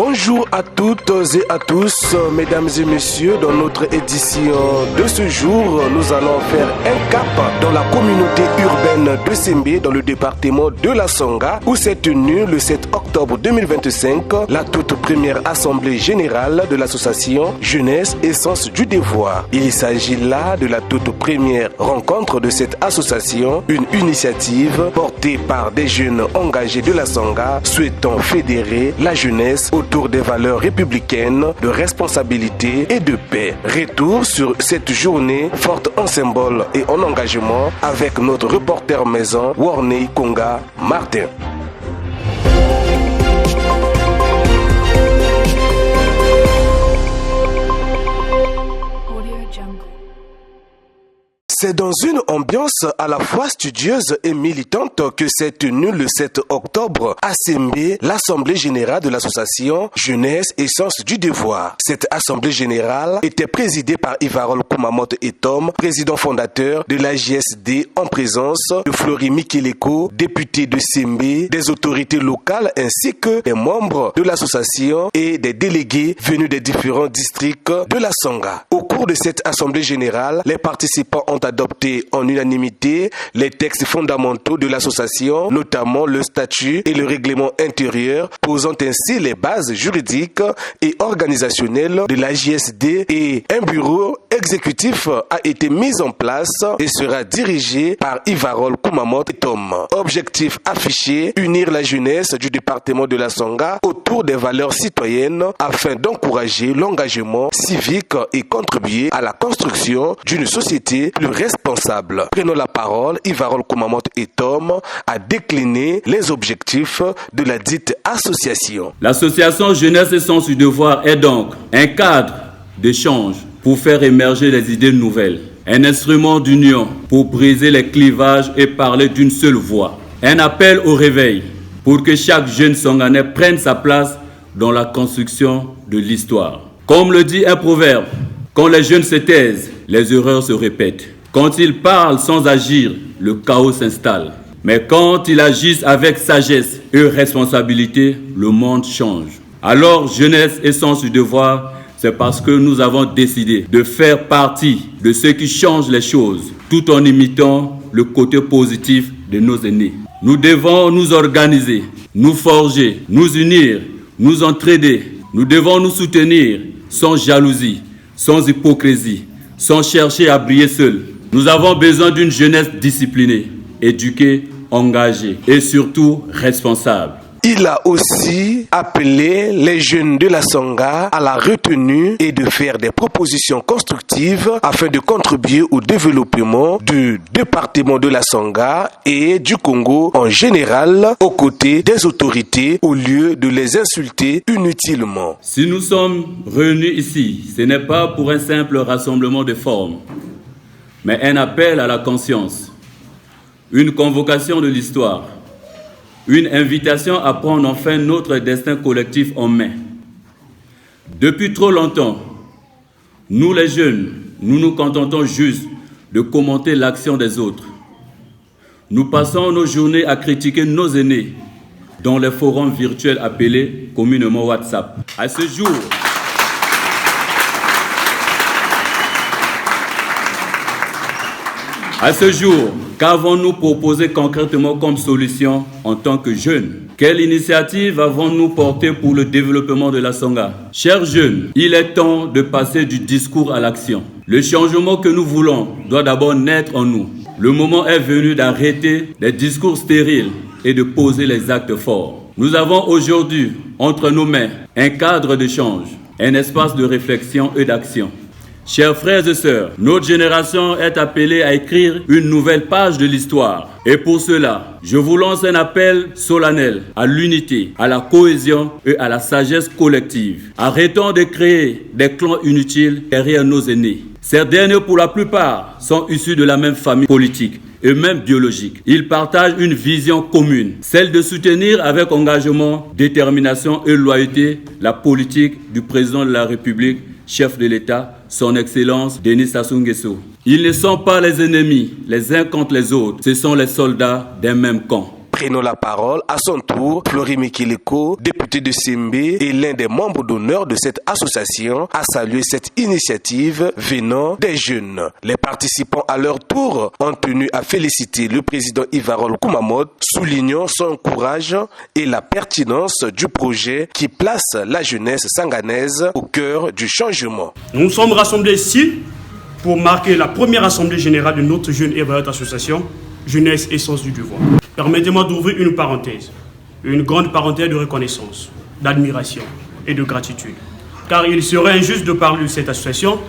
Bonjour à toutes et à tous, mesdames et messieurs. Dans notre édition de ce jour, nous allons faire un cap dans la communauté urbaine de Sembé, dans le département de la Songa, où s'est tenue le 7 octobre 2025 la toute première assemblée générale de l'association Jeunesse et Sens du Devoir. Il s'agit là de la toute première rencontre de cette association, une initiative portée par des jeunes engagés de la Songa souhaitant fédérer la jeunesse autour des valeurs républicaines, de responsabilité et de paix. Retour sur cette journée forte en symbole et en engagement avec notre reporter maison Warney Konga Martin. C'est dans une ambiance à la fois studieuse et militante que s'est tenue le 7 octobre à Sembé l'Assemblée générale de l'association Jeunesse et Sens du Devoir. Cette Assemblée générale était présidée par Ivarol Kumamoto Etom, président fondateur de l'AJSD, en présence de Flori Mikeleko, député de Sembé, des autorités locales ainsi que des membres de l'association et des délégués venus des différents districts de la Songa. Au cours de cette Assemblée générale, les participants ont adopté en unanimité les textes fondamentaux de l'association, notamment le statut et le règlement intérieur, posant ainsi les bases juridiques et organisationnelles de l'AJSD, et un bureau exécutif a été mis en place et sera dirigé par Ivarol Kumamoto Etom. Objectif affiché, unir la jeunesse du département de la Songa autour des valeurs citoyennes afin d'encourager l'engagement civique et contribuer à la construction d'une société plus responsable. Prenons la parole, Ivarol Kumamoto Etom a décliné les objectifs de la dite association. L'association Jeunesse et Sens du Devoir est donc un cadre d'échange pour faire émerger des idées nouvelles, un instrument d'union pour briser les clivages et parler d'une seule voix, un appel au réveil pour que chaque jeune Songanais prenne sa place dans la construction de l'histoire. Comme le dit un proverbe, quand les jeunes se taisent, les erreurs se répètent. Quand ils parlent sans agir, le chaos s'installe. Mais quand ils agissent avec sagesse et responsabilité, le monde change. Alors, Jeunesse et Sens du Devoir, c'est parce que nous avons décidé de faire partie de ceux qui changent les choses, tout en imitant le côté positif de nos aînés. Nous devons nous organiser, nous forger, nous unir, nous entraider. Nous devons nous soutenir sans jalousie, sans hypocrisie, sans chercher à briller seul. Nous avons besoin d'une jeunesse disciplinée, éduquée, engagée et surtout responsable. Il a aussi appelé les jeunes de la Songa à la retenue et de faire des propositions constructives afin de contribuer au développement du département de la Songa et du Congo en général, aux côtés des autorités, au lieu de les insulter inutilement. Si nous sommes réunis ici, ce n'est pas pour un simple rassemblement de formes, mais un appel à la conscience, une convocation de l'histoire, une invitation à prendre enfin notre destin collectif en main. Depuis trop longtemps, nous les jeunes, nous nous contentons juste de commenter l'action des autres. Nous passons nos journées à critiquer nos aînés dans les forums virtuels appelés communément WhatsApp. À ce jour, qu'avons-nous proposé concrètement comme solution en tant que jeunes? Quelle initiative avons-nous portée pour le développement de la Songa? Chers jeunes, il est temps de passer du discours à l'action. Le changement que nous voulons doit d'abord naître en nous. Le moment est venu d'arrêter les discours stériles et de poser les actes forts. Nous avons aujourd'hui entre nos mains un cadre d'échange, un espace de réflexion et d'action. Chers frères et sœurs, notre génération est appelée à écrire une nouvelle page de l'histoire. Et pour cela, je vous lance un appel solennel à l'unité, à la cohésion et à la sagesse collective. Arrêtons de créer des clans inutiles derrière nos aînés. Ces derniers, pour la plupart, sont issus de la même famille politique et même biologique. Ils partagent une vision commune, celle de soutenir avec engagement, détermination et loyauté la politique du président de la République, chef de l'État, son Excellence Denis Sassou Nguesso. Ils ne sont pas les ennemis les uns contre les autres, ce sont les soldats d'un même camp. Prenons la parole à son tour. Flori Mikileko, député de Sembé et l'un des membres d'honneur de cette association, a salué cette initiative venant des jeunes. Les participants à leur tour ont tenu à féliciter le président Ivarol Kumamot, soulignant son courage et la pertinence du projet qui place la jeunesse sanganaise au cœur du changement. Nous sommes rassemblés ici pour marquer la première assemblée générale de notre jeune et vaillante association, Jeunesse et Sens du Devoir. Permettez-moi d'ouvrir une parenthèse, une grande parenthèse de reconnaissance, d'admiration et de gratitude. Car il serait injuste de parler de cette association,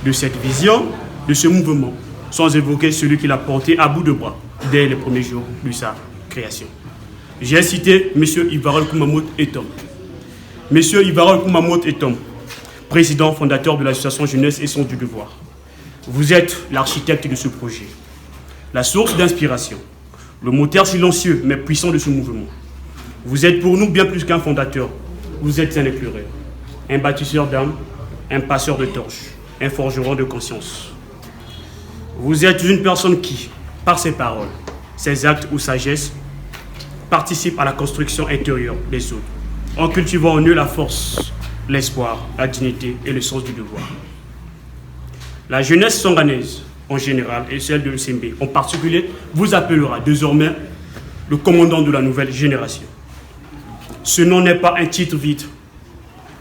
de cette vision, de ce mouvement, sans évoquer celui qui l'a porté à bout de bras dès les premiers jours de sa création. J'ai cité M. Ivarol Kumamot Etom. M. Ivarol Kumamot Etom, président fondateur de l'association Jeunesse et Sens du Devoir. Vous êtes l'architecte de ce projet, la source d'inspiration, le moteur silencieux mais puissant de ce mouvement. Vous êtes pour nous bien plus qu'un fondateur, vous êtes un éclaireur, un bâtisseur d'âme, un passeur de torches, un forgeron de conscience. Vous êtes une personne qui, par ses paroles, ses actes ou sa geste, participe à la construction intérieure des autres, en cultivant en eux la force, l'espoir, la dignité et le sens du devoir. La jeunesse sanganaise, en général, et celle de l'UCMB en particulier, vous appellera désormais le commandant de la nouvelle génération. Ce nom n'est pas un titre vide,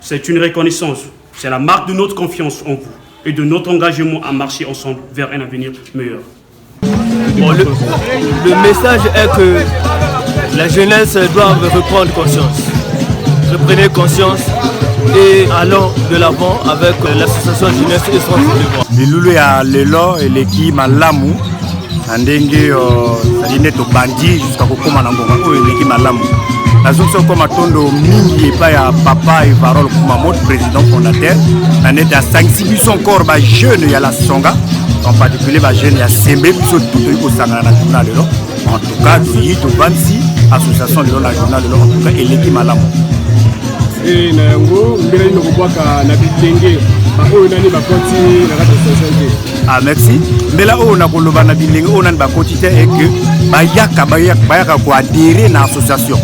c'est une reconnaissance, c'est la marque de notre confiance en vous et de notre engagement à marcher ensemble vers un avenir meilleur. Bon, le message est que la jeunesse doit reprendre conscience. Reprenez conscience et allons de l'avant avec l'association Jeunesse et Sens du Devoir. Lilulu ya lelo eleki malamu andenge saline to bandi jusqu'à kokoma na ngonga oyo eleki malamu. Nazoso koma tondo mingi epa ya papa Ivarol Kumamot, président fondateur. Nanete à sensibiliser encore ba jeune ya la Songa, en particulier ba jeune ya Sembe biso tout ko sangana na journal lelo. En tout cas, yi to bansi association lelo la journal lelo en tout cas eleki malamu. Et nango mbele no kubwaka na bitenge ba oyo nani ba koti na kati association. Ah merci. Mbela oyo na koloba na bilenge oyo nani ba koti te et que bayaka ko adhérer na association.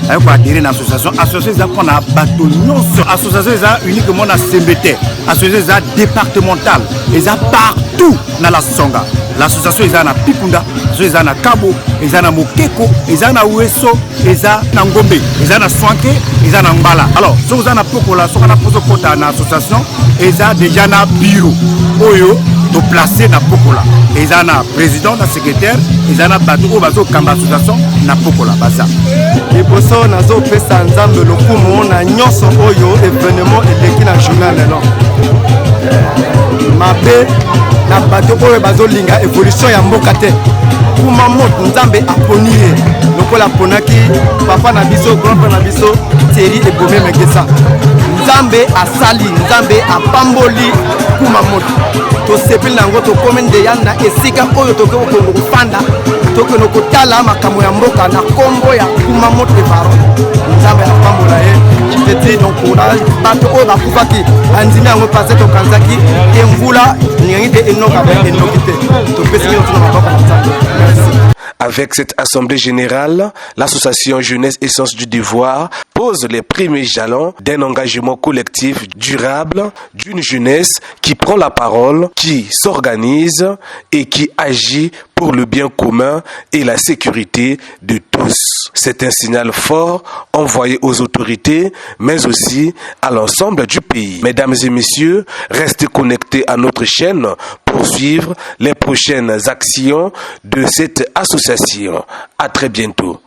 Ayoko adhérer na association. Association eza pona bato nyonso. Association eza uniquement na CMBT. Association eza départemental. Eza partout na la Songa. L'association eza na Pikunda, l'association eza na Kabo, eza na Mokeko, eza na Ueso, eza na Ngombe, eza na Swanke, eza na Mbala. Alors, so eza na Pokola, so na poso kota na association, eza déjà na bureau. Oyo to placer na Pokola. Eza na président, na secrétaire, eza na bato o bazo kamba association na Pokola baza. Liboso nazo pesa nzambe lokumu na nyonso oyo événement eleki na journal lelo. Mabe na bato oyo bazolinga évolution ya mboka te. Kumamot nzambe aponi ye lokola ponaki papa na biso grand-père na biso Thierry Ebome Mekesa. Nzambe asali, nzambe apamboli Kumamot. Tosepeli nango tokomi ndeya na esika oyo tokoki kofanda tokoki kotala makambo ya mboka na kombo ya Kumamot Ivarol. Nzambe apambola ye. Je te dis donc courage bato oyo bakufaki andimi yango pase tokanzaki emvula ningi te enoka be enoki te topesi yo tuna maboko na nzambe. Merci. Avec cette assemblée générale, l'association Jeunesse et Sens du Devoir pose les premiers jalons d'un engagement collectif durable, d'une jeunesse qui prend la parole, qui s'organise et qui agit pour le bien commun et la sécurité de tous. C'est un signal fort envoyé aux autorités, mais aussi à l'ensemble du pays. Mesdames et messieurs, restez connectés à notre chaîne pour suivre les prochaines actions de cette association. À très bientôt.